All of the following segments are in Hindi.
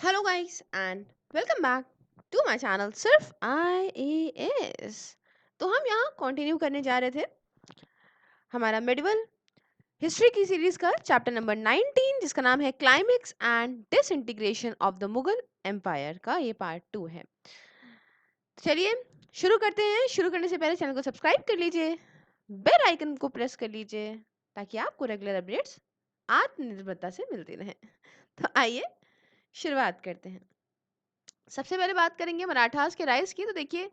Hello guys and welcome back to my channel सिर्फ IAS। तो हम यहाँ कंटिन्यू करने जा रहे थे हमारा मेडिवल हिस्ट्री की सीरीज का चैप्टर नंबर 19 जिसका नाम है climax and disintegration of the Mughal empire का ये पार्ट 2 है। चलिए शुरू करते हैं। शुरू करने से पहले चैनल को सब्सक्राइब कर लीजिए, बेल आइकन को प्रेस कर लीजिए ताकि आपको रेगुलर अपडेट्स आत्मनिर्भरता से मिलती रहें। तो आइए शुरुआत करते हैं। सबसे पहले बात करेंगे मराठास के राइज की। तो देखिए,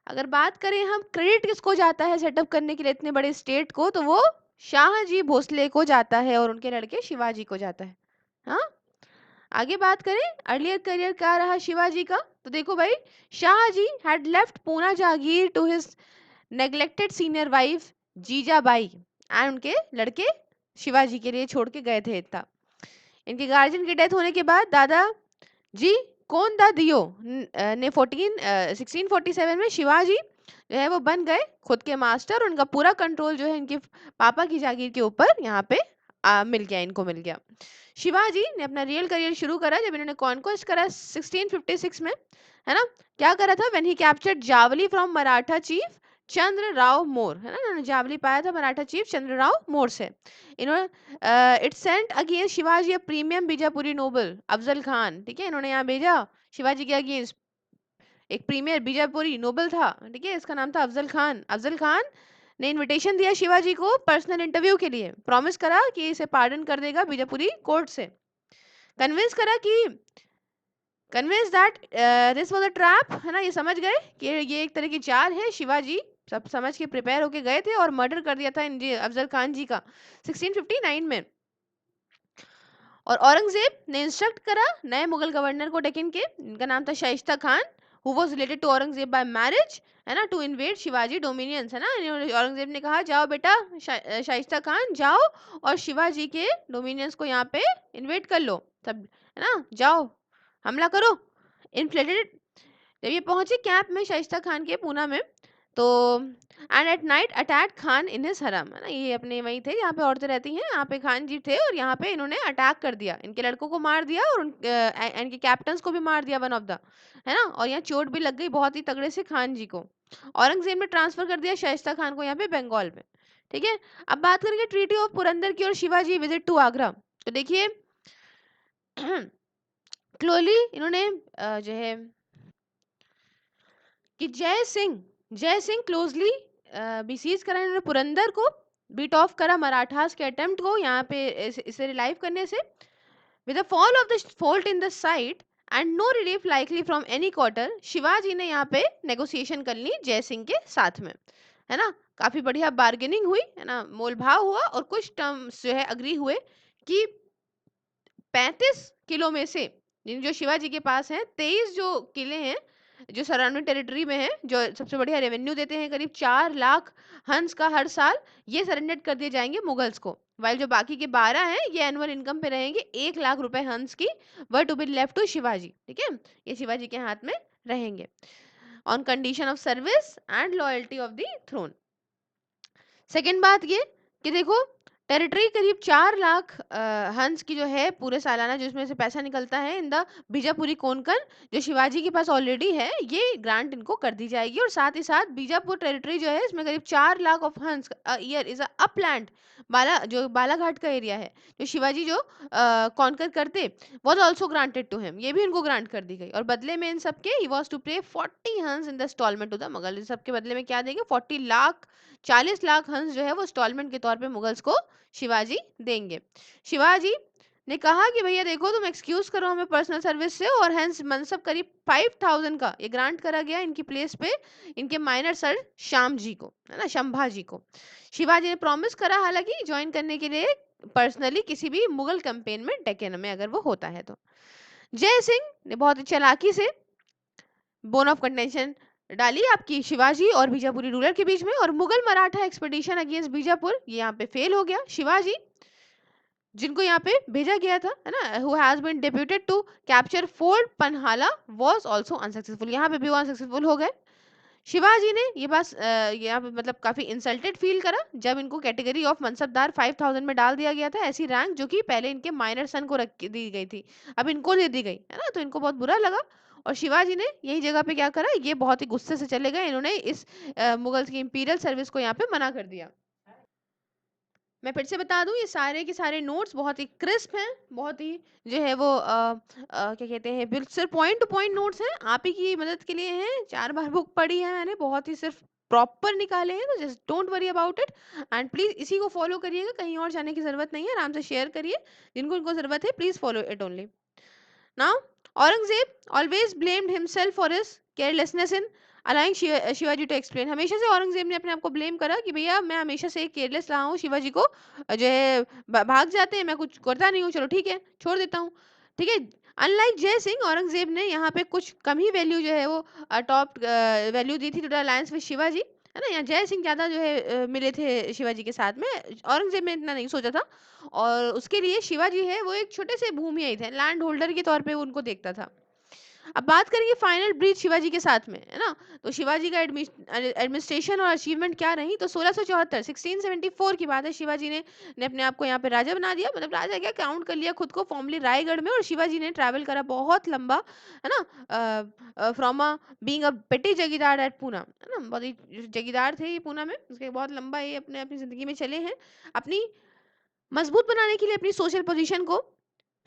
अगर बात करें हम क्रेडिट किसको जाता है सेटअप करने के लिए इतने बड़े स्टेट को, तो वो शाहजी भोसले को जाता है और उनके लड़के शिवाजी को जाता है। हाँ, आगे बात करें अर्लियर करियर क्या रहा शिवाजी का। तो देखो भाई, Shahji had left Poona jagir to his neglected senior wife Jijabai and उनके लड़के शिवाजी के लिए छोड़ के गए थे इतना। इनके गार्जियन की डेथ होने के बाद दादा जी कौन दा दियो ने 1647 में शिवाजी जो है वो बन गए खुद के मास्टर। उनका पूरा कंट्रोल जो है इनके पापा की जागीर के ऊपर यहाँ पे मिल गया, इनको मिल गया। शिवाजी ने अपना रियल करियर शुरू करा जब इन्होंने कॉन्क्वेस्ट करा 1656 में, है ना। क्या करा था? When he captured Javali from Maratha chief Chandra Rao More, है ना, इन्होंने जावली पाया था मराठा चीफ चंद्र राव मोर से। इन्होंने it sent against Shivaji a premium Bijapuri noble Afzal Khan, ठीक है, इन्होंने यहाँ भेजा शिवाजी के अगेंस्ट एक प्रीमियर बीजापुरी नोबल था, ठीक है, इसका नाम था अफजल खान। अफजल खान ने इनविटेशन दिया शिवाजी को पर्सनल इंटरव्यू के लिए, प्रॉमिस करा कि इसे पार्डन कर देगा बीजापुरी कोर्ट से, कन्विंस करा कि convince that this was a trap, है ना, ये समझ गए कि ये एक तरह की चाल है। शिवाजी सब समझ के प्रिपेयर होके गए थे और मर्डर कर दिया था इन जी अफजल खान जी का 1659 में। और औरंगजेब ने इंस्ट्रक्ट करा नए मुगल गवर्नर को डेक्कन के, इनका नाम था Shaista Khan, who was related to Aurangzeb by marriage, है ना, टू इन्वेड शिवाजी डोमिनियंस, है ना। औरंगजेब ने कहा जाओ बेटा शाइस्ता खान जाओ और शिवाजी के डोमिनियंस को यहाँ पे इन्वेड कर लो सब, है ना, जाओ हमला करो। इनफ्लेटेड जब ये पहुंचे कैंप में शाइस्ता खान के पूना में, तो and at night attack Khan in his हरम, है ना, ये अपने वही थे यहाँ पे औरतें रहती हैं, यहाँ पे खान जी थे और यहाँ पे इन्होंने अटैक कर दिया, इनके लड़कों को मार दिया और इनके कैप्टन्स को भी मार दिया, वन ऑफ द, है ना, और यहाँ चोट भी लग गई बहुत ही तगड़े से खान जी को। औरंगजेब ने ट्रांसफर कर दिया शाइस्ता खान को यहाँ पे बंगाल में, ठीक है। अब बात करेंगे ट्रीटी ऑफ पुरंदर की और शिवाजी विजिट टू आगरा। तो देखिए क्लोली इन्होंने जो है कि जय सिंह क्लोजली बिसीज करा इन्होंने पुरंदर को, बीट ऑफ करा मराठास के अटेम्प्ट को यहाँ पे इसे रिलाइव करने से। With the fall of the fort in the site and no relief likely from any quarter, Shivaji ने यहाँ पे नेगोशिएशन कर ली जय सिंह के साथ में, है ना। काफी बढ़िया बार्गेनिंग हुई, है ना, मोल भाव हुआ और कुछ टर्म्स जो है अग्री हुए कि 35 किलो में से जिन जो शिवाजी के पास हैं 23 जो किले हैं जो सराउंडिंग टेरिटरी में हैं, जो सबसे बढ़िया रेवेन्यू देते हैं करीब 4 लाख हंस का हर साल, ये सरेंडर कर दिए जाएंगे मुगल्स को। वाइल जो बाकी के 12 हैं ये एनुअल इनकम पे रहेंगे, 1 लाख रुपए हंस की were to be left to Shivaji, ठीक है, ये शिवाजी के हाथ में रहेंगे on condition of service and loyalty of the throne. Second बात ये कि देखो टेरिटरी करीब 4 लाख हंस की जो है पूरे सालाना जिसमें से पैसा निकलता है इन द बीजापुरी कोंकण जो शिवाजी के पास ऑलरेडी है, ये ग्रांट इनको कर दी जाएगी। और साथ ही साथ बीजापुर टेरिटरी जो है इसमें करीब 4 लाख ऑफ हंस ईयर इज अपलैंड जो बालाघाट का एरिया है जो शिवाजी जो कॉन्कर करते was also granted to him, ये भी इनको ग्रांट कर दी गई। और बदले में इन सबके he was to pay 40 huns in the installment to the Mughal, इन सबके बदले में क्या देंगे 40 लाख हंस जो है वो इंस्टॉलमेंट के तौर पे मुगल्स को शिवाजी देंगे। शिवाजी ने कहा कि भैया देखो तुम एक्सक्यूज करो हमें पर्सनल सर्विस से, और हैंस मनसब करीब 5000 का ये ग्रांट करा गया इनकी प्लेस पे इनके माइनर सर श्याम जी को, है ना, शंभा जी को। शिवाजी ने प्रॉमिस करा हालांकि ज्वाइन करने के लिए पर्सनली किसी भी मुगल कैंपेन में डेक्कन में अगर वो होता है तो। जय सिंह ने बहुत ही चालाकी से बोन ऑफ कंटेंशन डाली आपकी शिवाजी और बीजापुरी रूलर के बीच में, और मुगल मराठा एक्सपेडिशन अगेंस्ट बीजापुर ये यहाँ पे फेल हो गया। शिवाजी जिनको यहाँ पे भेजा गया था, है ना, who has been deputed to capture fort Panhala was also unsuccessful, यहाँ पे भी वो अनसक्सेसफुल हो गए। शिवाजी ने ये बात यहाँ पे मतलब काफी इंसल्टेड फील करा जब इनको कैटेगरी ऑफ मनसबदार 5000 में डाल दिया गया था, ऐसी रैंक जो कि पहले इनके माइनर सन को दी गई थी, अब इनको दे दी गई है ना। तो इनको बहुत बुरा लगा और शिवाजी ने यही जगह पे क्या करा, ये बहुत ही गुस्से से चले गए, इन्होंने इस मुगल्स की इंपीरियल सर्विस को यहाँ पे मना कर दिया। मैं फिर से बता दूं, ये सारे के सारे नोट्स बहुत ही क्रिस्प हैं, बहुत ही जो है वो क्या कहते हैं, बिल्कुल सिर्फ पॉइंट टू पॉइंट नोट्स हैं, आप ही की मदद के लिए हैं। 4 बार बुक पढ़ी है मैंने, बहुत ही सिर्फ प्रॉपर निकाले हैं, तो just don't worry about it and please इसी को फॉलो करिएगा, कहीं और जाने की जरूरत नहीं है, आराम से शेयर करिए, जिनको इनको जरूरत है please follow it only. Now, Aurangzeb always blamed himself for his carelessness in allowing Shivaji to explain. हमेशा से औरंगजेब ने अपने आप को ब्लेम करा कि भैया मैं हमेशा से केयरलेस रहा हूँ, शिवाजी को जो है भाग जाते हैं, मैं कुछ करता नहीं हूँ, चलो ठीक है छोड़ देता हूँ, ठीक है। अनलाइक जय सिंह, औरंगजेब ने यहाँ पे कुछ कम ही वैल्यू जो है वो टॉप वैल्यू दी थी to the alliance with Shivaji, है ना। यहाँ जय सिंह ज्यादा जो है मिले थे शिवाजी के साथ में, औरंगजेब ने इतना नहीं सोचा था, और उसके लिए शिवाजी है वो एक छोटे से भूमिहीन थे, लैंड होल्डर के तौर पे वो उनको देखता था। अब बात करेंगे फाइनल ब्रीच शिवाजी के साथ में, है ना। तो शिवाजी का एडमिनिस्ट्रेशन और अचीवमेंट क्या रही, तो 1674 1674 की बात है, शिवाजी ने अपने आप को यहाँ पे राजा बना दिया, मतलब राजा क्या, काउंट कर लिया खुद को फॉर्मली रायगढ़ में, और शिवाजी ने ट्रैवल करा बहुत लंबा, है ना, फ्रॉम बीइंग अ पेटी जगीरदार एट पूना, है ना, बहुत ही जगीरदार थे ये पूना में, उसके बहुत लंबा ये अपने अपनी जिंदगी में चले हैं। अपनी मजबूत बनाने के लिए अपनी सोशल पोजीशन को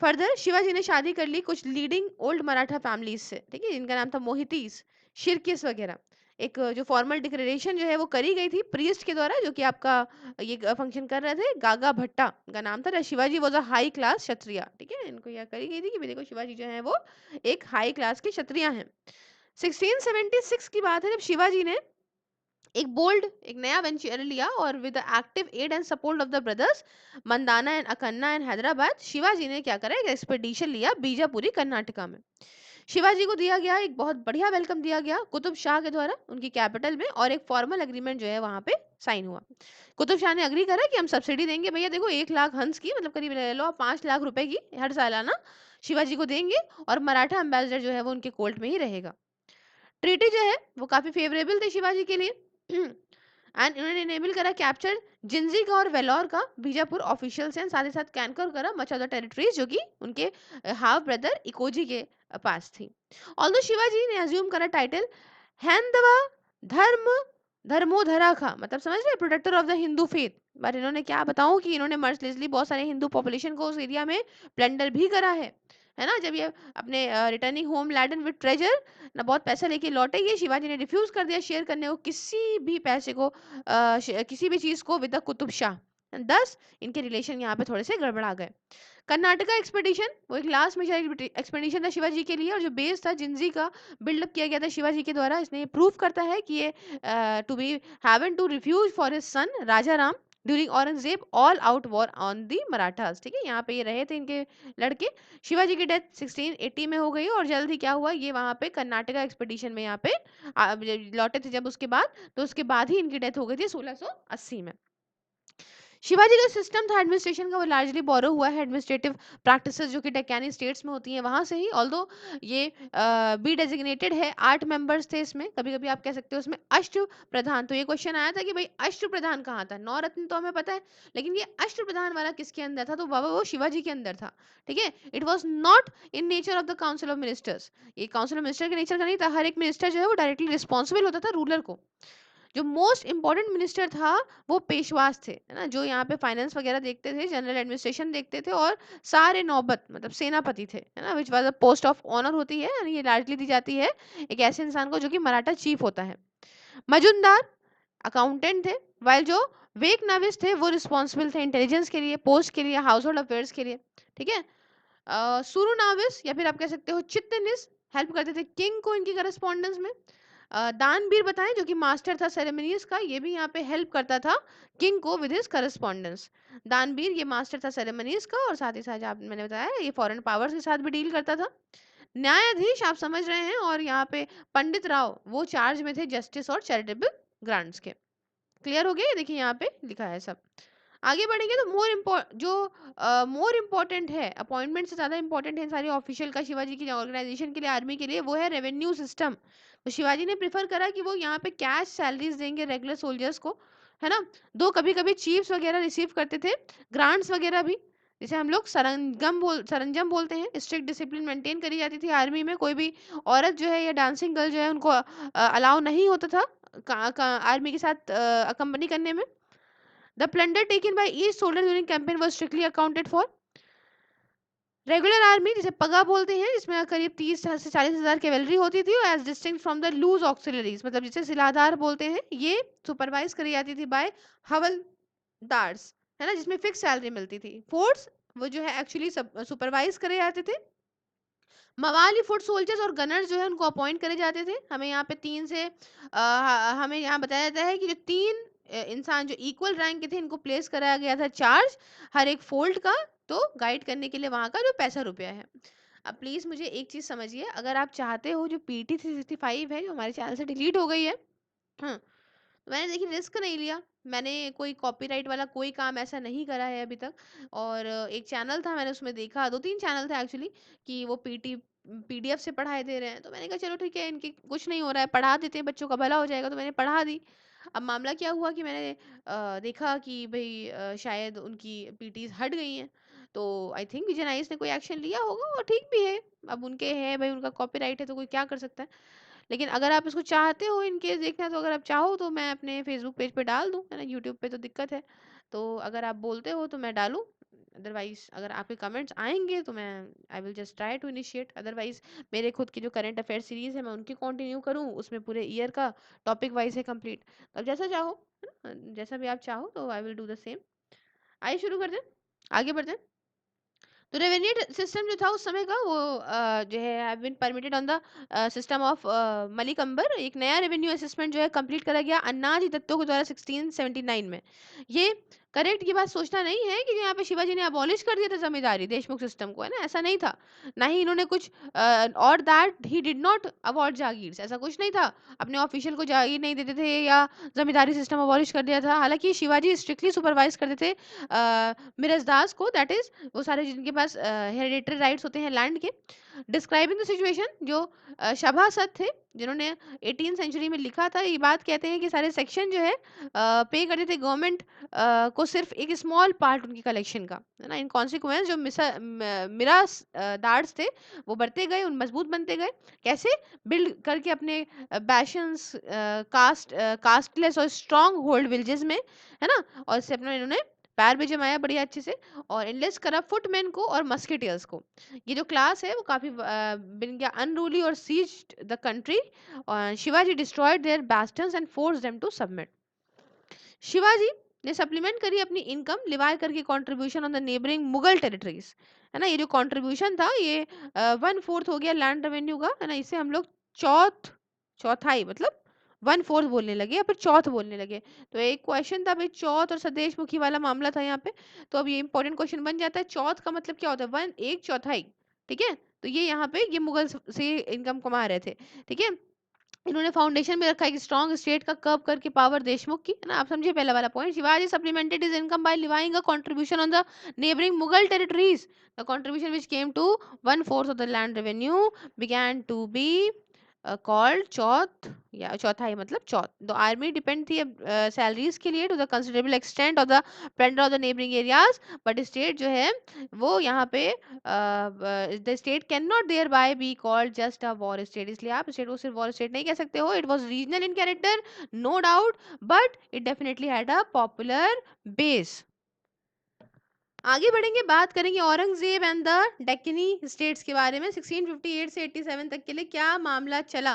फर्दर, शिवाजी ने शादी कर ली कुछ लीडिंग ओल्ड मराठा फैमिलीज से, ठीक है, जिनका नाम था मोहितीस, शिरकेस वगैरह। एक जो फॉर्मल डिक्लेरेशन जो है वो करी गई थी प्रीस्ट के द्वारा, जो कि आपका ये फंक्शन कर रहे थे, गागा भट्टा का नाम था। Shivaji was a high class Kshatriya, ठीक है, इनको यह करी गई थी कि देखो शिवाजी जो है वो एक हाई क्लास के क्षत्रिय हैं। 1676 की बात है, जब शिवाजी ने एक नया वेंचर लिया, और with the active aid and support of the brothers Madanna and Akanna and Hyderabad, Shivaji ने क्या करा, एक एक्सपेडिशन लिया बीजापुरी कर्नाटका में। शिवाजी को दिया गया एक बहुत बढ़िया वेलकम दिया गया कुतुब शाह के द्वारा उनकी कैपिटल में, और एक फॉर्मल एग्रीमेंट जो है वहां पे साइन हुआ। कुतुब शाह ने अग्री करा कि हम सब्सिडी देंगे भैया, देखो 1 लाख हंस की, मतलब करीब ले लो 5 लाख रुपए की हर सालाना शिवाजी को देंगे, और मराठा एम्बेसडर जो है वो उनके कोर्ट में ही रहेगा। ट्रीटी जो है वो काफी फेवरेबल थे शिवाजी के लिए एंड इन्होंने इनेबल करा कैप्चर जिंजी का और वेलोर का बीजापुर ऑफिशियल से, साथ ही साथ कैंकर करा मच ऑफ द टेरिटरीज जो कि उनके हाफ ब्रदर इकोजी के पास थी। ऑल्दो शिवाजी ने अज्यूम करा टाइटल हैंदवा धर्म धर्मोधरा का, मतलब समझ रहे, protector of the Hindu faith, but इन्होंने क्या बताऊं कि इन्होंने मर्सलेसली बहुत सारे हिंदू पॉपुलेशन को उस एरिया में प्लंडर भी करा है ना। जब ये अपने returning home laden with treasure ना बहुत पैसा लेके लौटे, ये शिवाजी ने रिफ्यूज कर दिया शेयर करने को किसी भी पैसे को, किसी भी चीज को विद द कुतुब शाह, दस इनके रिलेशन यहाँ पे थोड़े से गड़बड़ा गए। कर्नाटका एक्सपेडिशन वो एक लास्ट मेजर एक्सपेडिशन था शिवाजी के लिए, और जो बेस था जिंजी का बिल्डअप किया गया था शिवाजी के द्वारा, इसने ये प्रूव करता है कि ये to be haven to refuge for his son Raja Ram during Aurangzeb all out war on the Marathas, ठीक है, यहाँ पे ये रहे थे इनके लड़के। शिवाजी की डेथ 1680 में हो गई, और जल्द ही क्या हुआ, ये वहां पे कर्नाटका एक्सपेडिशन में यहाँ पे लौटे थे जब, उसके बाद तो उसके बाद ही इनकी डेथ हो गई थी 1680 में। शिवाजी का सिस्टम था एडमिनिस्ट्रेशन का, वो लार्जली बोरो हुआ है एडमिनिस्ट्रेटिव प्रैक्टिसेस जो कि डेक्कनी स्टेट्स में होती हैं वहां से ही, ऑल्दो ये बी डेजिग्नेटेड है, 8 मेंबर्स थे इसमें, कभी कभी आप कह सकते हो इसमें अष्ट प्रधान। तो ये क्वेश्चन आया था कि भाई अष्ट प्रधान कहाँ था, 9 रत्न तो हमें पता है, लेकिन ये अष्ट प्रधान वाला किसके अंदर था, तो बाबा वो शिवाजी के अंदर था, ठीक है। It was not in nature of the council of ministers, ये काउंसिल ऑफ मिनिस्टर के नेचर का नहीं था, हर एक मिनिस्टर जो है वो डायरेक्टली रिस्पॉन्सिबल होता था रूलर को। जो मोस्ट इंपॉर्टेंट मिनिस्टर था वो पेशवास थे, है ना, जो यहाँ पे फाइनेंस वगैरह देखते थे, जनरल एडमिनिस्ट्रेशन देखते थे, और सारे नौबत मतलब सेनापति थे, है ना, which was a post of honour होती है, यानी ये लार्जली दी जाती है एक ऐसे इंसान को जो कि मराठा चीफ होता है। मजुमदार अकाउंटेंट थे, वाइल जो वेक नाविस थे वो रिस्पॉन्सिबल थे इंटेलिजेंस के लिए, पोस्ट के लिए, हाउस होल्ड अफेयर्स के लिए, ठीक है। सुरु नाविस या फिर आप कह सकते हो चित्तनिस हेल्प करते थे किंग को इनकी करस्पॉन्डेंस में। दानवीर बताएं जो कि मास्टर था सेरेमनीज का, ये भी यहाँ पे हेल्प करता था किंग को विद हिज करस्पॉन्डेंस। दानवीर ये मास्टर था सेरेमनीज का, और साथ ही साथ आप मैंने बताया ये फॉरेन पावर्स के साथ भी डील करता था। न्यायाधीश आप समझ रहे हैं, और यहाँ पे पंडित राव वो चार्ज में थे जस्टिस और चैरिटेबल ग्रांट्स के। क्लियर हो गया, ये देखिए यहाँ पे लिखा है सब। आगे बढ़ेंगे तो मोर इम्पोर्टेंट है, अपॉइंटमेंट से ज़्यादा इम्पोर्टेंट है इन सारी ऑफिशियल का शिवाजी की ऑर्गेनाइजेशन के लिए, आर्मी के लिए, वो है रेवेन्यू सिस्टम। तो शिवाजी ने प्रेफर करा कि वो यहाँ पे कैश सैलरीज देंगे रेगुलर सोल्जर्स को, है ना। दो कभी कभी चीफ्स वगैरह रिसीव करते थे ग्रांट्स वगैरह भी, जिसे हम लोग सरंजम बोलते हैं। स्ट्रिक्ट डिसिप्लिन मेंटेन करी जाती थी आर्मी में, कोई भी औरत जो है या डांसिंग गर्ल जो है उनको अलाउ नहीं होता था आर्मी के साथ अकम्पनी करने में। The plunder taken by each soldier during campaign was strictly accounted for. Regular army जिसे पगा बोलते हैं, जिसमें करीब 30 से 40,000 कैवेलरी होती थी, as distinct from the loose auxiliaries, मतलब जिसे सिलाधार बोलते हैं, ये सुपरवाइज करी जाती थी बाय हवलदार्स, है ना, जिसमें फिक्स सैलरी मिलती थी। फोर्स वो जो है एक्चुअली सुपरवाइज करे जाते थे। मवाली फुट सोल्जर्स और गनर्स जो है उनको अपॉइंट करे जाते थे। हमें यहाँ पे हमें यहाँ बताया जाता है कि जो तीन इंसान जो इक्वल रैंक के थे, इनको प्लेस कराया गया था चार्ज हर एक फोल्ड का, तो गाइड करने के लिए वहाँ का जो पैसा रुपया है। अब प्लीज मुझे एक चीज समझिए, अगर आप चाहते हो जो PT 365 है जो हमारे चैनल से डिलीट हो गई है, हाँ, मैंने देखिए रिस्क नहीं लिया, मैंने कोई कॉपीराइट वाला कोई काम ऐसा नहीं करा है अभी तक। और एक चैनल था, मैंने उसमें देखा, दो तीन चैनल थे एक्चुअली, कि वो PDF से पढ़ाई दे रहे हैं, तो मैंने कहा चलो ठीक है, इनके कुछ नहीं हो रहा है, पढ़ा देते हैं, बच्चों का भला हो जाएगा, तो मैंने पढ़ा दी। अब मामला क्या हुआ कि मैंने देखा कि भाई शायद उनकी PTs हट गई हैं, तो आई थिंक विजय ने कोई एक्शन लिया होगा, और ठीक भी है, अब उनके है भाई, उनका कॉपीराइट है, तो कोई क्या कर सकता है। लेकिन अगर आप इसको चाहते हो इनकेस देखना, तो अगर आप चाहो तो मैं अपने फेसबुक पेज पे डाल दूँ, है ना, यूट्यूब पे तो दिक्कत है। तो अगर आप बोलते हो तो मैं डालूँ, अदरवाइज अगर आपके कमेंट्स आएंगे तो मैं I will just try to initiate, otherwise मेरे खुद की जो करंट अफेयर सीरीज है मैं उनकी कंटिन्यू करूँ, उसमें पूरे ईयर का टॉपिक वाइज है कंप्लीट। तो अब जैसा चाहो, है ना, जैसा भी आप चाहो, तो I will do the same. आइए शुरू कर दें, आगे बढ़ते हैं। तो रेवेन्यू सिस्टम जो था उस समय का, वो जो है have been permitted on the system of Malik Ambar. एक नया रेवेन्यू असेसमेंट जो है कंप्लीट करा गया अन्नाजी दत्तो के द्वारा 1679 में। ये करेक्ट, ये बात सोचना नहीं है कि यहाँ पे शिवाजी ने अबॉलिश कर दिया था जमींदारी देशमुख सिस्टम को, है ना, ऐसा नहीं था। ना ही इन्होंने कुछ और that he did not award jagir, ऐसा कुछ नहीं था। अपने ऑफिशियल को जागीर नहीं देते थे या जमींदारी सिस्टम अबॉलिश कर दिया था। हालांकि शिवाजी स्ट्रिक्टली सुपरवाइज करते थे मिराजदास को, दैट इज वो सारे जिनके पास हेरिडेटरी राइट्स होते हैं लैंड के। डिस्क्राइबिंग द सिचुएशन, जो सभासद थे जिन्होंने 18 सेंचुरी में लिखा था, ये बात कहते हैं कि सारे सेक्शन जो है पे करते थे गवर्नमेंट को सिर्फ एक स्मॉल पार्ट उनकी कलेक्शन का, है ना। इन कॉन्सिक्वेंस जो मिरास दार्स थे वो बढ़ते गए, उन मजबूत बनते गए, कैसे बिल्ड करके अपने बैशंस कास्टलेस और स्ट्रॉन्ग होल्ड विलेजेस में, है ना, और इससे अपना इन्होंने पैर भी जमाया बढ़िया अच्छे से, और इनलेस करा फुटमैन को और मस्केटियर्स को। ये जो क्लास है वो काफी बन गया अनरूली और seized the country. Shivaji destroyed their bastions and forced them to submit. Shivaji ने सप्लीमेंट करी अपनी इनकम लिवाय करके contribution on the neighbouring Mughal territories, है ना। ये जो कंट्रीब्यूशन था ये 1/4 हो गया लैंड रेवेन्यू का, है ना। इसे हम लोग चौथाई मतलब 1/4 बोलने लगे या फिर चौथ बोलने लगे। तो एक क्वेश्चन था भाई, चौथ और सदेश मुखी वाला मामला था यहाँ पे, तो अब ये इंपॉर्टेंट क्वेश्चन बन जाता है, चौथ का मतलब क्या होता है, वन एक चौथाई, ठीक है। तो ये यहाँ पे ये मुगल से इनकम कमा रहे थे, ठीक है। इन्होंने फाउंडेशन में रखा है कि स्ट्रॉन्ग स्टेट का कर्व करके पावर देशमुख की, है ना। आप समझिए पहला वाला point, Shivaji supplemented his income by levying a contribution on the neighbouring Mughal territories. The contribution which came to 1/4 of the land revenue began to be called chauth या चौथाई मतलब चौथ। द आर्मी डिपेंड थी सैलरीज के लिए to the considerable extent of the plunder of the neighbouring areas, but state जो है वो यहाँ पे the state can not there by be called just a war state. इसलिए आप स्टेट को सिर्फ वॉर स्टेट नहीं कह सकते हो। It was regional in character, no doubt, but it definitely had a popular base. आगे बढ़ेंगे, बात करेंगे Aurangzeb and the Deccani states के बारे में। 1658 से 87 तक के लिए क्या मामला चला।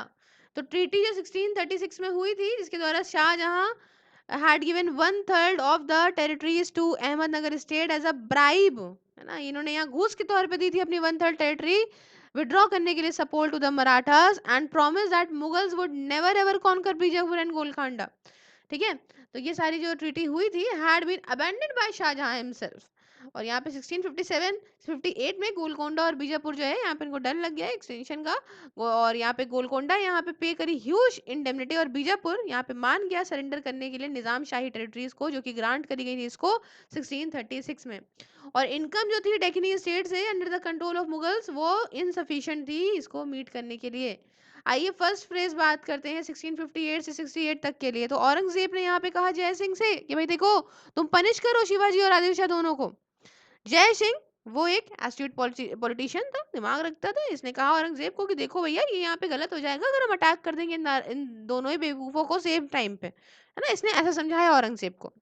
तो ट्रीटी जो 1636 में हुई थी, जिसके द्वारा Shahjahan had given 1/3 of the territories to Ahmadnagar state as a bribe, है ना। इन्होंने यहाँ घूस के तौर पे दी थी अपनी 1/3 टेरिटरी विड्रॉ करने के लिए, support to the Marathas and promise that Mughals would never ever conquer Bijapur and Golconda, ठीक है। तो ये सारी जो ट्रीटी हुई थी had been abandoned by Shahjahan himself. और यहाँ पे 1657 58 में गोलकोंडा और बीजापुर जो है यहाँ पे इनको डर लग गया एक्सटेंशन का, और यहाँ पे गोलकोंडा यहाँ पे पे करी ह्यूज इंडेमनिटी, और बीजापुर यहाँ पे मान गया सरेंडर करने के लिए निजाम शाही टेरिटरीज को, जो कि ग्रांट करी गई थी इसको 1636 में। और इनकम जो थी डेक्कनी स्टेट से under the control of Mughals वो इनसफिशिएंट थी इसको मीट करने के लिए। आइए फर्स्ट फ्रेज बात करते हैं 1658 से 68 तक के लिए। तो औरंगजेब ने यहाँ पे कहा जय सिंह से कि भाई देखो, तुम पनिश करो शिवाजी और आदिल शाह दोनों को। जय सिंह वो एक एस्ट्यूट पॉलिटिशियन था, दिमाग रखता था। इसने कहा औरंगजेब को कि देखो भैया, ये यहाँ पे गलत हो जाएगा अगर हम अटैक कर देंगे इन दोनों ही बेवकूफों को सेम टाइम पे, है ना। इसने ऐसा समझाया औरंगजेब को।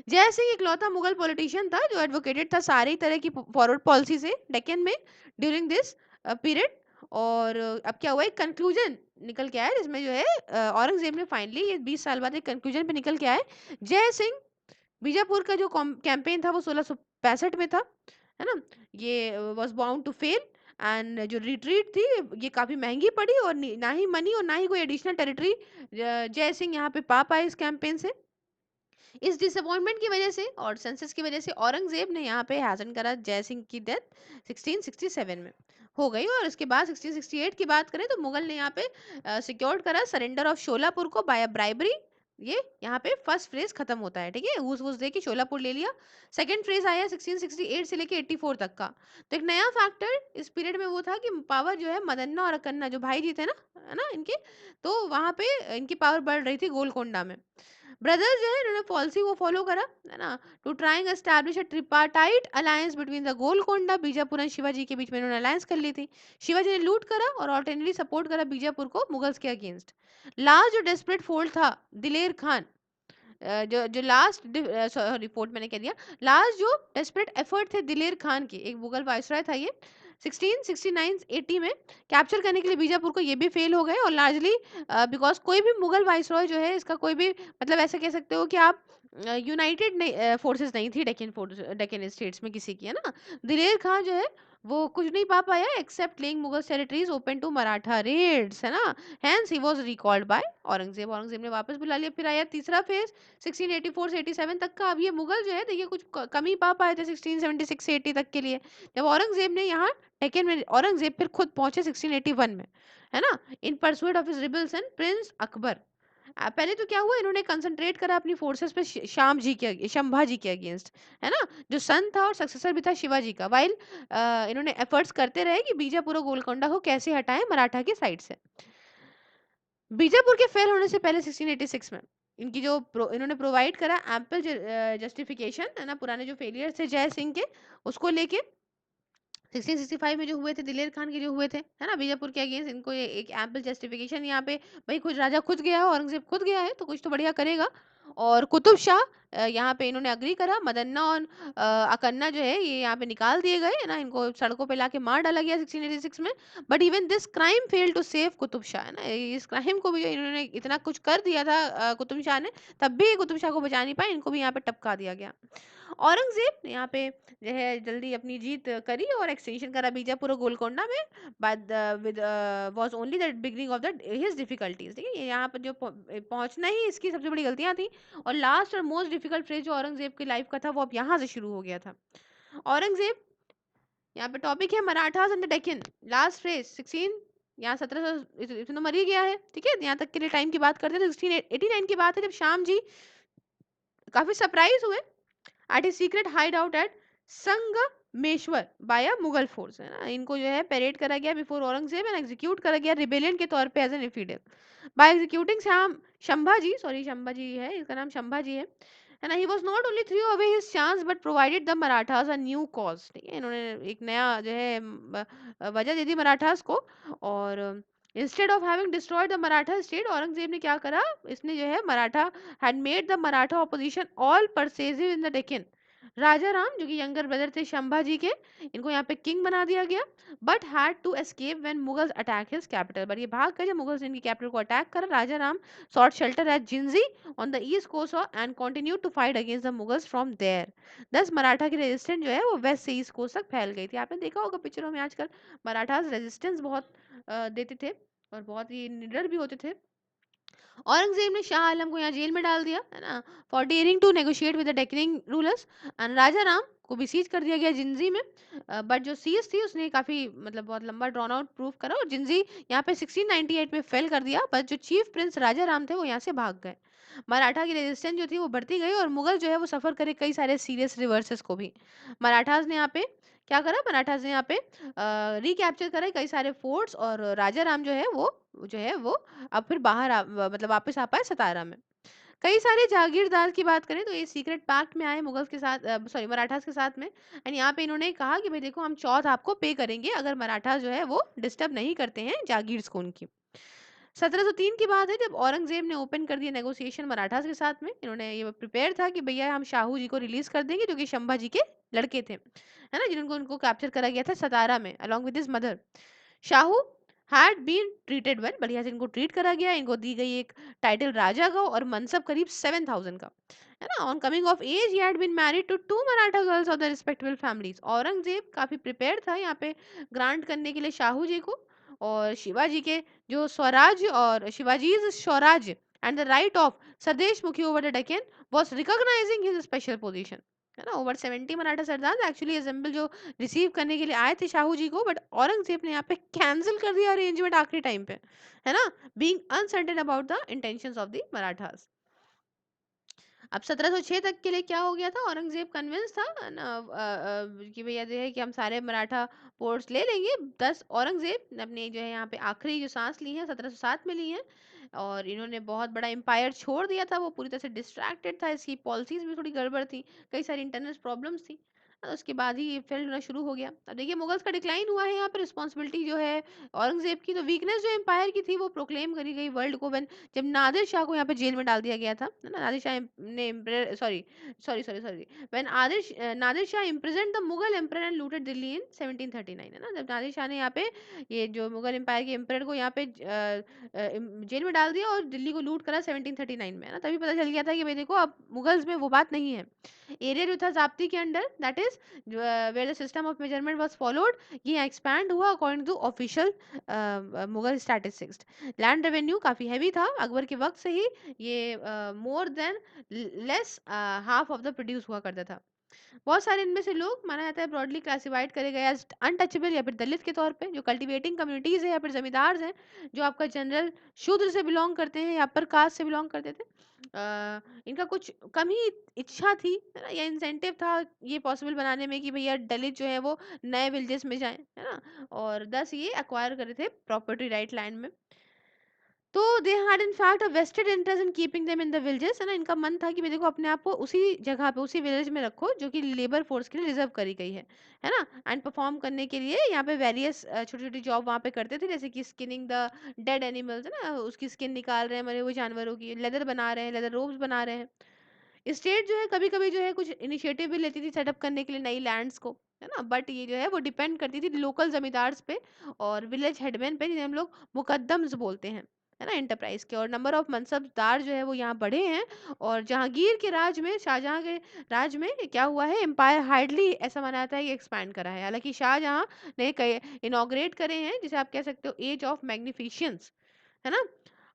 जय सिंह इकलौता मुगल पॉलिटिशियन था जो एडवोकेटेड था सारी तरह की फॉरवर्ड पॉलिसी से डेक्कन में ड्यूरिंग दिस पीरियड। और अब क्या हुआ, एक कंक्लूजन निकल के आया जिसमें जो है औरंगजेब ने फाइनली ये 20 साल बाद एक कंक्लूजन पे निकल के आए। जय सिंह बीजापुर का जो कैंपेन था वो 1665 में था, है ना। ये was bound to fail, and जो रिट्रीट थी ये काफी महंगी पड़ी, और ना ही मनी और ना ही कोई एडिशनल टेरिटरी जय सिंह यहाँ पे पा पाए इस कैंपेन से। इस डिसअपॉइंटमेंट की वजह से और सेंसस की वजह से औरंगजेब ने यहाँ पे हासिल करा जय सिंह की डेथ 1667 में हो गई। और इसके बाद 1668 की बात करें तो मुगल ने यहाँ पे सिक्योर्ड करा सरेंडर ऑफ शोलापुर को बाय ब्राइबरी। ये यहाँ पे फर्स्ट फ्रेज खत्म होता है, ठीक है, घूस वूस दे के शोलापुर ले लिया। सेकंड फ्रेज आया 1668 से लेके 84 तक का। तो एक नया फैक्टर इस पीरियड में वो था कि पावर जो है मदन्ना और अकन्ना जो भाई जी थे ना, है ना इनके, तो वहां पे इनकी पावर बढ़ रही थी गोलकोंडा में। ब्रदर्स जो है इन्होंने पॉलिसी वो फॉलो करा, है ना, to trying establish a tripartite alliance between the Golconda Bijapur and Shivaji के बीच में इन्होंने अलायंस कर ली थी। शिवाजी ने लूट करा और ऑल्टरनेटली सपोर्ट करा बीजापुर को मुगल्स के अगेंस्ट। लास्ट जो डेस्परेट फोल्ड था दिलेर खान, जो जो लास्ट रिपोर्ट मैंने कह दिया, लास्ट जो डेस्परेट एफर्ट थे दिलेर खान के, एक मुगल वायसराय था ये, 1669-80 में कैप्चर करने के लिए बीजापुर को, ये भी फेल हो गए। और लार्जली बिकॉज कोई भी मुगल वायसराय जो है इसका कोई भी मतलब ऐसा कह सकते हो कि आप यूनाइटेड फोर्सेस नहीं थी डेक्कन फोर्स, डेक्कन स्टेट्स में किसी की, है ना। दिलेर खान जो है वो कुछ नहीं पा पाया except laying Mughal territories open to Maratha raids, है ना। Hence he was recalled by Aurangzeb. Aurangzeb ने वापस बुला लिया। फिर आया तीसरा फेज 1684 से 87 तक का। अब ये मुगल जो है देखिए कुछ कमी पा पाए थे 1676 से 80 तक के लिए, जब औरंगजेब ने यहाँ डेक्कन में, औरंगजेब फिर खुद पहुंचे 1681 में, है ना, in pursuit of his rebels and prince Akbar. पहले तो क्या हुआ, इन्होंने कंसंट्रेट करा अपनी फोर्सेस पे श्याम जी के, शंभाजी के अगेंस्ट, है ना, जो सन था और सक्सेसर भी था शिवाजी का। वाइल इन्होंने एफर्ट्स करते रहे कि बीजापुर और गोलकोंडा को कैसे हटाएं मराठा के साइड से। बीजापुर के फेल होने से पहले 1686 में इनकी जो इन्होंने प्रोवाइड करा एम्पल जस्टिफिकेशन, है ना, पुराने जो फेलियर थे जय सिंह के उसको लेके। 1665 में जो हुए थे दिलेर खान के जो हुए थे, है ना, बीजापुर के अगेंस्ट, इनको ये एक एम्पल जस्टिफिकेशन यहाँ पे, भाई खुद राजा खुद गया है, औरंगजेब खुद गया है तो कुछ तो बढ़िया करेगा। और कुतुब शाह यहाँ पे इन्होंने अग्री करा। मदन्ना और अकन्ना जो है ये यहाँ पे निकाल दिए गए, है ना, इनको सड़कों पे लाके मार डाला गया 1686 में। But even this crime fail to save Qutb Shah, है ना, इस क्राइम को भी इन्होंने इतना कुछ कर दिया था कुतुब शाह ने, तब भी कुतुब शाह को बचा नहीं पाए, इनको भी यहाँ पे टपका दिया गया। औरंगजेब ने यहाँ पे जो है जल्दी अपनी जीत करी और एक्सटेंशन करा बीजापुर और गोलकोंडा में, but with was only the beginning of the his difficulties. ठीक है, ये यहाँ पर जो पहुंचना ही इसकी सबसे बड़ी गलतियां थी। और लास्ट और मोस्ट डिफिकल्ट फेज जो औरंगजेब की लाइफ का था वो अब यहाँ से शुरू हो गया था। औरंगजेब, यहाँ पे टॉपिक है Marathas and the Deccan, last phase 16, यहाँ 1700 इतना मर ही गया है, ठीक है, यहाँ तक के लिए टाइम की बात करते हैं। तो 1689 की बात है जब श्याम जी काफी सरप्राइज हुए at a secret hideout at Sangameshwar by a Mughal force, है ना, इनको जो है परेड करा गया बिफोर औरंगजेब एंड एग्जीक्यूट करा गया रिबेलियन के तौर पे as an infidel by executing Shambhaji, sorry Shambhaji है इसका नाम, शंभाजी है ना। He was not only throw away his chance but provided the Marathas a new cause. ठीक है, इन्होंने एक नया जो है वजह दे दी मराठास को। और instead of having destroyed the Maratha state, Aurangzeb ने क्या करा, इसने जो है Maratha had made the Maratha opposition all pervasive in the Deccan। राजा राम जो कि यंगर ब्रदर थे शंभाजी के, इनको यहाँ पे किंग बना दिया गया। But had to escape when Mughals attack his capital, but ये भाग गए जब मुगल्स ने इनकी कैपिटल को अटैक करा। Raja Ram sought shelter at Jinji on the east coast and continue to fight against the Mughals from there. दस मराठा की रेजिस्टेंस जो है वो वेस्ट से ईस्ट कोस्ट तक फैल गई थी। आपने देखा होगा पिक्चरों में आजकल मराठास रेजिस्टेंस बहुत देते थे और बहुत ही निडर भी होते थे। औरंगजेब ने शाह आलम को यहाँ जेल में डाल दिया, है ना, for daring to negotiate with the Deccan rulers. And Raja Ram को भी सीज कर दिया गया जिंजी में। बट जो सीज थी उसने काफी मतलब बहुत लंबा ड्रॉन आउट प्रूफ करा और जिंजी यहाँ पे 1698 में फेल कर दिया। बट जो चीफ प्रिंस राजा राम थे वो यहाँ से भाग गए। मराठा की रेजिस्टेंस जो थी वो बढ़ती गई और मुगल जो है वो सफर करे कई सारे सीरियस रिवर्सेस को भी। मराठास ने यहाँ पे क्या करा, मराठास ने यहाँ पे रिकैप्चर करे कई सारे फोर्ट्स और राजा राम जो है वो अब फिर मतलब वापस आ पाए सतारा में। कई सारे जागीरदार की बात करें तो ये सीक्रेट पैक्ट में आए मुगल्स के साथ, सॉरी मराठास के साथ में। एंड यहाँ पे इन्होंने कहा कि भाई देखो हम चौथ आपको पे करेंगे अगर मराठा जो है वो डिस्टर्ब नहीं करते हैं जागीर्स को उनकी। 1703 की बात है जब औरंगजेब ने ओपन कर दिया नेगोशिएशन मराठास के साथ में। इन्होंने ये प्रिपेयर था कि भैया हम शाहू जी को रिलीज कर देंगे जो कि शंभा जी के लड़के थे, है ना, जिनको उनको कैप्चर करा गया था सतारा में along with his mother. Shahu had been treated well, बढ़िया से इनको ट्रीट करा गया। इनको दी गई एक टाइटल राजा का और मनसब करीब 7000 का, है ना। On coming of age he had been married to two Maratha girls of the respectable families. Aurangzeb काफी प्रिपेयर्ड था यहाँ पे ग्रांट करने के लिए शाहू जी को और शिवाजी के जो स्वराज और Shivaji's swaraj and the right of Sardeshmukhi over the Deccan was recognizing his special position, है ना। Over 70 Maratha sardar actually assemble जो रिसीव करने के लिए आए थे शाहू जी को, बट औरंगजेब ने यहाँ पे कैंसिल कर दिया अरेंजमेंट आखिरी टाइम पे, है ना, being uncertain about the intentions of the Marathas. अब 1706 तक के लिए क्या हो गया था, औरंगजेब कन्विंस था ना, कि भैया जो है कि हम सारे मराठा पोर्ट्स ले लेंगे। 10 औरंगजेब ने अपने जो है यहाँ पे आखिरी जो सांस ली है 1707 में ली है और इन्होंने बहुत बड़ा एम्पायर छोड़ दिया था। वो पूरी तरह से डिस्ट्रैक्टेड था, इसकी पॉलिसीज भी थोड़ी गड़बड़ थी, कई सारी इंटरनल प्रॉब्लम्स थी। उसके बाद ही ये फेल्ड होना शुरू हो गया। अब देखिए मुगल्स का डिक्लाइन हुआ है यहाँ पे, रिस्पॉन्सिबिलिटी जो है औरंगजेब की। तो वीकनेस जो एम्पायर की थी वो प्रोक्लेम करी गई वर्ल्ड को जब नादिर शाह को यहाँ पे जेल में डाल दिया गया था, है ना। नादिर शाह ने sorry sorry sorry sorry when Nadir Shah imprisoned the Mughal emperor and looted Delhi in 1739, है ना। जब नादिर शाह ने यहाँ पे ये जो मुगल एम्पायर के एम्परर को यहाँ पे जेल में डाल दिया और दिल्ली को लूट करा 1739 में, है ना, तभी पता चल गया था कि भाई देखो अब मुगल्स में वो बात नहीं है। एरिया जो था जाप्ती के under, that is where the system of measurement was followed, ये एक्सपैंड हुआ according to official Mughal statistics. Land revenue काफी हैवी था अकबर के वक्त से ही, ये more than less half of the produce हुआ करता था। बहुत सारे इनमें से लोग माना जाता है ब्रॉडली क्लासिफाइड करे गए एज अनटचेबल या फिर दलित के तौर पे, जो कल्टीवेटिंग कम्युनिटीज है या फिर जमींदार हैं जो आपका जनरल शूद्र से बिलोंग करते हैं या अपर कास्ट से बिलोंग करते थे। इनका कुछ कम ही इच्छा थी, है ना, या इंसेंटिव था ये पॉसिबल बनाने में कि भैया दलित जो है वो नए विलेजेस में जाएं, है ना, और 10 ये एक्वायर करे थे प्रॉपर्टी राइट लैंड में। तो they had in fact a vested interest in keeping them in the villages, है ना। इनका मन था कि भाई देखो अपने आप को उसी जगह पे उसी विलेज में रखो जो कि लेबर फोर्स के लिए रिजर्व करी गई है ना। एंड परफॉर्म करने के लिए यहाँ पे वेरियस छोटी छोटी जॉब वहाँ पे करते थे, जैसे कि स्किनिंग द डेड एनिमल्स, है ना, उसकी स्किन निकाल रहे हैं मरे हुए जानवरों की, लेदर बना रहे हैं, लेदर रोब्स बना रहे हैं। स्टेट जो है कभी कभी जो है कुछ इनिशिएटिव भी लेती थी सेटअप करने के लिए नई लैंड्स को, है ना, बट ये जो है वो डिपेंड करती थी लोकल जमींदार्स पे और विलेज हेडमैन पे, जिन्हें हम लोग मुकद्दम्स बोलते हैं, है ना, एंटरप्राइज के। और नंबर ऑफ मनसबदार जो है वो यहाँ बढ़े हैं। और जहांगीर के राज में, शाहजहां के राज में क्या हुआ है, एम्पायर हार्डली ऐसा माना जाता है कि एक्सपैंड करा है। हालांकि शाहजहां ने कई इनॉग्रेट करे हैं जिसे आप कह सकते हो एज ऑफ मैग्निफिशियंस, है ना।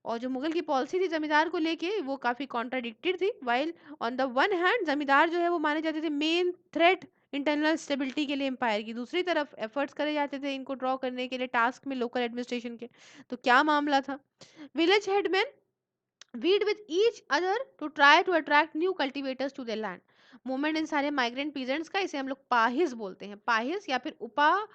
और जो मुगल की पॉलिसी थी जमींदार को लेके वो काफी कॉन्ट्राडिक्टेड थी। While on the one hand जमींदार जो है वो माने जाते थे मेन थ्रेट इंटरनल स्टेबिलिटी के लिए एम्पायर की, दूसरी तरफ एफर्ट्स करे जाते थे इनको ड्रॉ करने के लिए टास्क में लोकल एडमिनिस्ट्रेशन के। तो क्या मामला था, village headman vied with each other to try to attract new cultivators to their land. Movement इन सारे माइग्रेंट पीजेंट्स का, इसे हम लोग पाहिस बोलते हैं, पाहिस या फिर उपा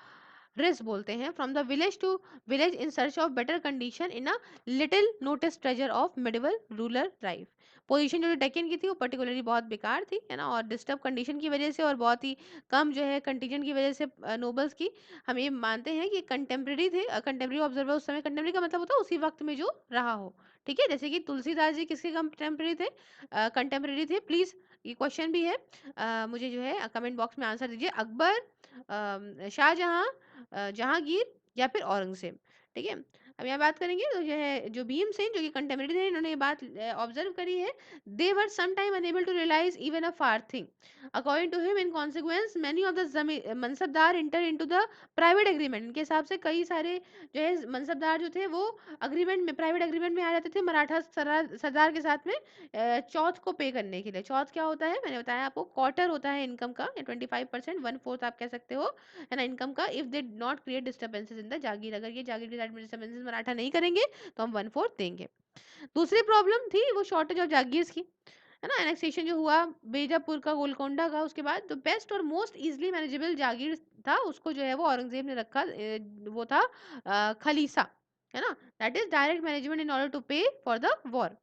रिस बोलते हैं, from the village to village in search of better condition in a little notice treasure of medieval rural life. Position जो डेक्कन की थी वो पर्टिकुलरली बहुत बेकार थी, है ना, और डिस्टर्ब कंडीशन की वजह से और बहुत ही कम जो है कंटीजेंट की वजह से नोबल्स की, हम ये मानते हैं कि कंटेम्प्रेरी थे। कंटेम्प्रेरी ऑब्जर्वर उस समय, कंटेम्प्रेरी का मतलब होता है उसी वक्त में जो रहा हो, ठीक है, जैसे कि तुलसीदास जी किसके कंटेम्प्रेरी थे, कंटेम्प्रेरी थे। प्लीज ये क्वेश्चन भी है, मुझे जो है कमेंट बॉक्स में आंसर दीजिए, अकबर, शाहजहां, जहांगीर या फिर औरंगजेब, ठीक है। अब यहाँ बात करेंगे तो जो है जो भीमसेन जो कि कंटेम्परेरी थे, इन्होंने ये बात ऑब्जर्व करी है। They were some time unable to realize even a far thing. According to him in consequence many of the mansabdar enter into the private agreement. इनके हिसाब से कई सारे जो है मनसबदार जो थे वो अग्रीमेंट में, प्राइवेट एग्रीमेंट में आ जाते थे मराठा सरदार के साथ में चौथ को पे करने के लिए। चौथ क्या होता है, मैंने बताया आपको, क्वार्टर होता है इनकम का, या 25%, 1/4 आप कह सकते हो, है ना, इनकम का। If they not create disturbances in the jagir, अगर ये जागीर के साइड में डिस्टर्बेंसेस मराठा नहीं करेंगे तो हम 1/4 देंगे। दूसरी प्रॉब्लम थी वो शॉर्टेज ऑफ जागीर्स की, है ना। एनेक्सेशन जो हुआ बीजापुर का, गोलकोंडा का, उसके बाद द बेस्ट और मोस्ट इजीली मैनेजेबल जागीर था उसको जो है वो औरंगजेब ने रखा, वो था खलीसा, है ना। That is direct management in order to pay for the war.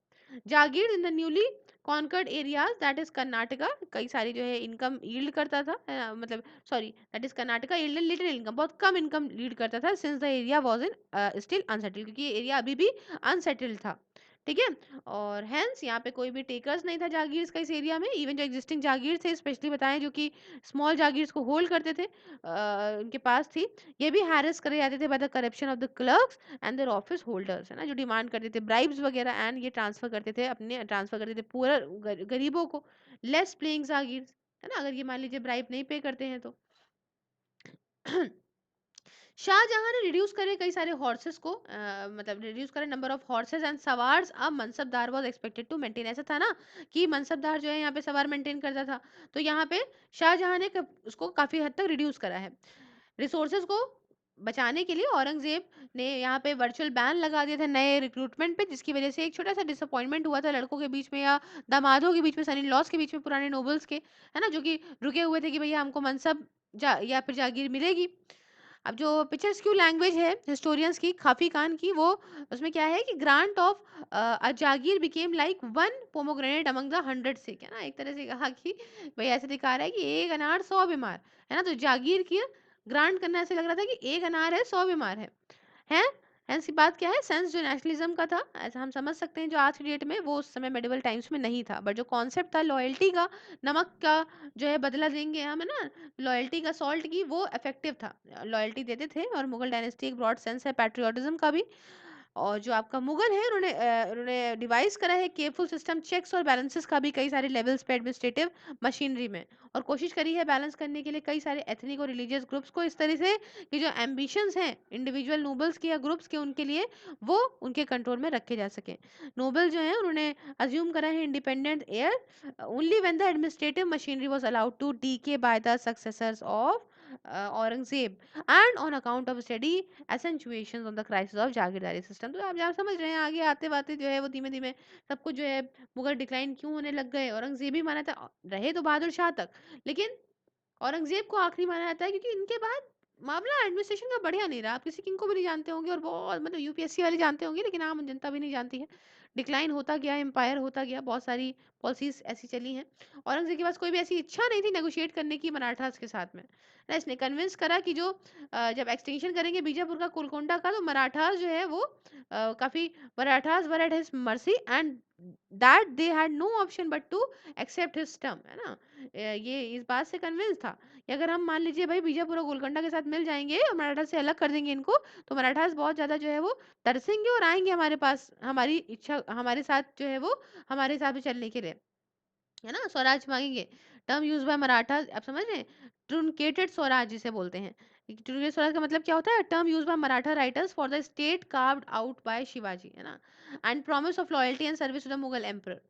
Jagir in the newly conquered areas that is Karnataka, कई सारी जो है इनकम यील्ड करता था, मतलब sorry, that is Karnataka yield little income, बहुत कम इनकम लीड करता था, since the area was in still unsettled, क्योंकि ये एरिया अभी भी अनसेटल्ड था, ठीक है। और हेंस यहाँ पे कोई भी टेकर्स नहीं था जागीर्स का इस एरिया में। इवन जो एग्जिस्टिंग जागीर थे, स्पेशली बताएं जो कि स्मॉल जागीर्स को होल्ड करते थे, उनके पास थी, ये भी हैरेस करे जाते थे by the corruption of the clerks and their office holders, है ना, जो डिमांड करते थे ब्राइब्स वगैरह, एंड ये ट्रांसफर करते थे पूरा गरीबों को, लेस प्लेइंग जागीर्स, है ना, अगर ये मान लीजिए ब्राइब नहीं पे करते हैं तो। शाहजहां ने रिड्यूस करे कई सारे हॉर्सेस को, मतलब रिड्यूस करे नंबर ऑफ हॉर्सेस एंड सवार्स। अब mansabdar was expected to maintain, ऐसा था ना कि मनसबदार जो है यहाँ पे सवार मेंटेन करता था, तो यहाँ पे शाहजहां ने उसको काफी हद तक रिड्यूस करा है। रिसोर्सेज को बचाने के लिए औरंगजेब ने यहाँ पे वर्चुअल बैन लगा दिया था नए रिक्रूटमेंट पे, जिसकी वजह से एक छोटा सा डिसअपॉइंटमेंट हुआ था लड़कों के बीच में, या दामादों के बीच में, सन इन लॉज के बीच में, पुराने नोबल्स के, है ना, जो कि रुके हुए थे कि भैया हमको मनसब या फिर जागीर मिलेगी। अब जो पिक्चर्स लैंग्वेज है हिस्टोरियंस की, खाफी खान की, वो उसमें क्या है कि ग्रांट ऑफ अजागीर became like one pomegranate among the 100 sick, है ना, एक तरह से कहा कि भाई ऐसे दिखा रहा है कि एक अनार 100 बीमार, है ना, तो जागीर की ग्रांट करना ऐसे लग रहा था कि एक अनार है 100 बीमार है। हेंस की बात क्या है, सेंस जो नेशनलिज्म का था, ऐसा हम समझ सकते हैं, जो आज की डेट में वो उस समय मेडिवल टाइम्स में नहीं था, बट जो कॉन्सेप्ट था लॉयल्टी का, नमक का जो है बदला देंगे हम, है ना, लॉयल्टी का, सॉल्ट की, वो इफेक्टिव था, लॉयल्टी देते थे। और मुगल डायनेस्टी एक ब्रॉड सेंस है पैट्रियोटिज्म का भी। और जो आपका मुगल है, उन्होंने डिवाइस करा है केयरफुल सिस्टम चेक्स और बैलेंसेस का भी कई सारे लेवल्स पे एडमिनिस्ट्रेटिव मशीनरी में, और कोशिश करी है बैलेंस करने के लिए कई सारे एथनिक और रिलीजियस ग्रुप्स को, इस तरह से कि जो एम्बिशंस हैं इंडिविजुअल नोबल्स के या ग्रुप्स के, उनके लिए वो उनके कंट्रोल में रखे जा सके। नोबल जो है उन्होंने अज्यूम करा है independent air only when the administrative machinery was allowed to decay by the successors of Aurangzeb and on account of steady accentuations on the crisis of jagirdari system. तो आप जहाँ समझ रहे हैं आगे आते बाते जो है वो धीमे धीमे सब कुछ जो है मुगल डिक्लाइन क्यों होने लग गए। औरंगजेब ही माना था, रहे तो बहादुर शाह तक, लेकिन औरंगजेब को आखिरी माना जाता है क्योंकि इनके बाद मामला एडमिनिस्ट्रेशन का बढ़िया नहीं रहा। आप किसी किंग को भी नहीं जानते होंगे, और बहुत मतलब यूपीएससी वाले जानते होंगे, लेकिन आम जनता भी नहीं जानती है। डिक्लाइन होता गया, एम्पायर होता गया, बहुत सारी पॉलिसीज ऐसी चली हैं। औरंगजेब के पास कोई भी ऐसी इच्छा नहीं थी नेगोशिएट करने की मराठास के साथ में, ना, इसने कन्विंस करा कि जो जब एक्सटेंशन करेंगे बीजापुर का, गोलकोंडा का, तो मराठास जो है वो काफी Marathas were at his mercy and that they had no option but to accept his term, है ना। ये इस बात से कन्विंस था कि अगर हम मान लीजिए भाई बीजापुर और गोलकोंडा के साथ मिल जाएंगे और मराठा से अलग कर देंगे इनको, तो मराठास बहुत ज्यादा जो है वो तरसेंगे और आएंगे हमारे पास, हमारी इच्छा हमारे साथ जो है वो हमारे हिसाब से चलने के लिए, है ना, स्वराज मांगेंगे। टर्म यूज बाय मराठा, आप समझ रहे हैं, ट्रुनकेटेड स्वराज जिसे बोलते हैं। ट्रुनकेटेड स्वराज का मतलब क्या होता है, term use by Maratha writers for the state carved out by Shivaji, है ना, and promise of loyalty and service to the Mughal emperor.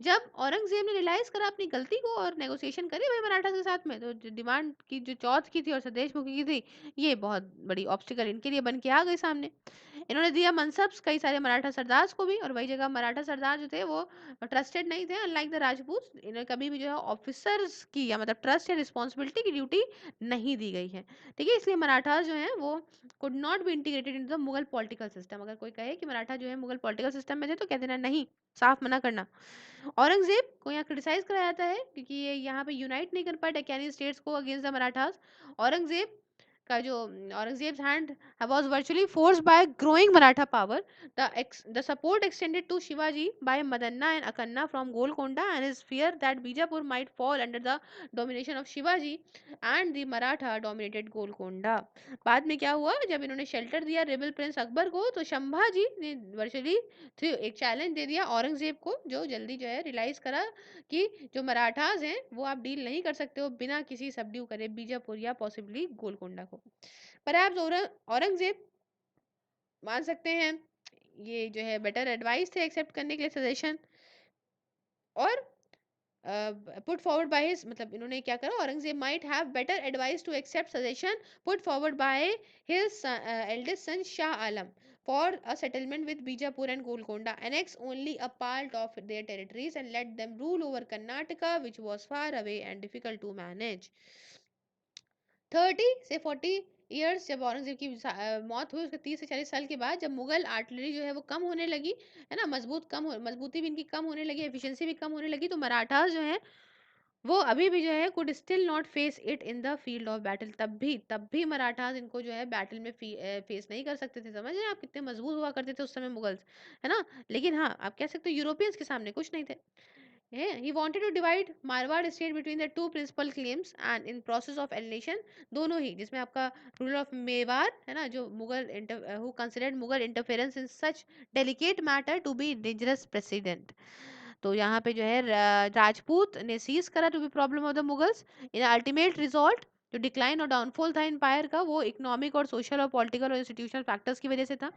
जब औरंगजेब ने रियलाइज करा अपनी गलती को और नेगोशिएशन करी भाई मराठा के साथ में, तो डिमांड की जो चौथ की थी और सदेश मुखी की थी, ये बहुत बड़ी ऑब्स्टिकल इनके लिए बन के आ गई सामने। इन्होंने दिया मनसब कई सारे मराठा सरदार को भी, और वही जगह मराठा सरदार जो थे वो ट्रस्टेड नहीं थे, अनलाइक द राजपूत, इन्हें कभी भी जो है ऑफिसर्स की या मतलब ट्रस्ट या रिस्पॉन्सिबिलिटी की ड्यूटी नहीं दी गई है, ठीक है। इसलिए मराठा जो है वो could not be integrated in the Mughal political system. अगर कोई कहे कि मराठा जो है मुगल पॉलिटिकल सिस्टम में थे, तो कह देना नहीं, साफ मना करना। औरंगजेब को यहाँ क्रिटिसाइज कराया जाता है क्योंकि ये यहाँ पे यूनाइट नहीं कर पाए डेक्कनी स्टेट्स को अगेंस्ट द मराठास। औरंगजेब का जो Aurangzeb's hand was virtually forced by growing Maratha power. The support extended to Shivaji by Madanna and Akanna from Golconda, and his fear that Bijapur might fall under the domination of Shivaji and the Maratha dominated Golconda. बाद में क्या हुआ, जब इन्होंने शेल्टर दिया रेबल प्रिंस अकबर को, तो संभाजी ने वर्चुअली एक चैलेंज दे दिया औरंगजेब को, जो जल्दी जो है रियलाइज करा कि जो मराठास हैं वो आप डील नहीं कर सकते हो बिना किसी सबड्यू करे बीजापुर या पॉसिबली गोलकोंडा को। पर आप औरंगजेब मान सकते हैं ये जो है बेटर एडवाइस थे एक्सेप्ट करने के लिए सजेशन, और पुट फॉरवर्ड बाय हिज, मतलब इन्होंने क्या करा, Aurangzeb might have better advice to accept suggestion put forward by his eldest son Shah Alam for a settlement with Bijapur and Golconda, annex only a part of their territories and let them rule over Karnataka, which was far away and difficult to manage. 30 से 40 ईयर्स, जब औरंगजेब की मौत हुई उसके 30 से 40 साल के बाद, जब मुगल आर्टिलरी जो है वो कम होने लगी, है ना, मजबूती भी इनकी कम होने लगी, एफिशिएंसी भी कम होने लगी, तो मराठास जो है वो अभी भी जो है could still not face it in the field of battle. तब भी मराठास इनको जो है बैटल में फेस नहीं कर सकते थे। समझ रहे हैं आप कितने मजबूत हुआ करते थे उस समय मुगल्स, है ना। लेकिन हाँ, आप कह सकते हो यूरोपियंस के सामने कुछ नहीं थे। He wanted to divide Marwar state between the two principal claims and in process of alienation, दोनों ही, जिसमें आपका रूल ऑफ मेवाड़ है ना, जो who considered Mughal interference in such delicate matter to be dangerous precedent। तो यहाँ पे जो है राजपूत ने सीज करा to be problem of the Mughals in ultimate result. जो डिक्लाइन और डाउनफॉल था एम्पायर का, वो इकोनॉमिक और सोशल और पॉलिटिकल और इंस्टीट्यूशनल फैक्टर्स की वजह से था।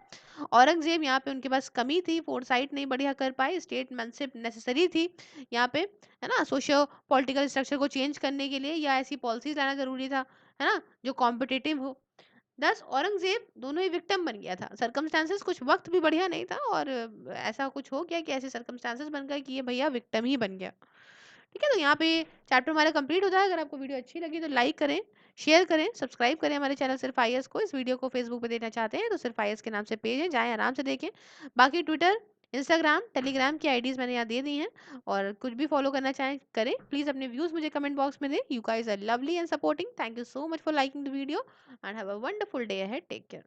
औरंगजेब यहाँ पे उनके पास कमी थी, फोरसाइट नहीं बढ़िया कर पाए, स्टेटमैनशिप नेसेसरी थी यहाँ पे, है ना, सोशियो पॉलिटिकल स्ट्रक्चर को चेंज करने के लिए, या ऐसी पॉलिसीज लाना जरूरी था, है ना, जो कॉम्पिटिटिव हो। दस औरंगजेब दोनों ही विक्टिम बन गया था। सर्कमस्टांसेस कुछ वक्त भी बढ़िया नहीं था, और ऐसा कुछ हो गया कि ऐसे सर्कमस्टांसेस बन गए कि ये भैया विक्टिम ही बन गया। ठीक है, तो यहाँ पे चैप्टर हमारा कंप्लीट होता है। अगर आपको वीडियो अच्छी लगी तो लाइक करें, शेयर करें, सब्सक्राइब करें हमारे चैनल सिर्फ आईएएस को। इस वीडियो को फेसबुक पे देखना चाहते हैं तो सिर्फ आईएएस के नाम से पेज है, जाएं आराम से देखें। बाकी ट्विटर, इंस्टाग्राम, टेलीग्राम की आईडीज मैंने यहाँ दे दी हैं, और कुछ भी फॉलो करना चाहें करें। प्लीज अपने व्यूज मुझे कमेंट बॉक्स में दें। You guys are lovely and supporting. Thank you so much for liking the video and have a wonderful day ahead. Take care.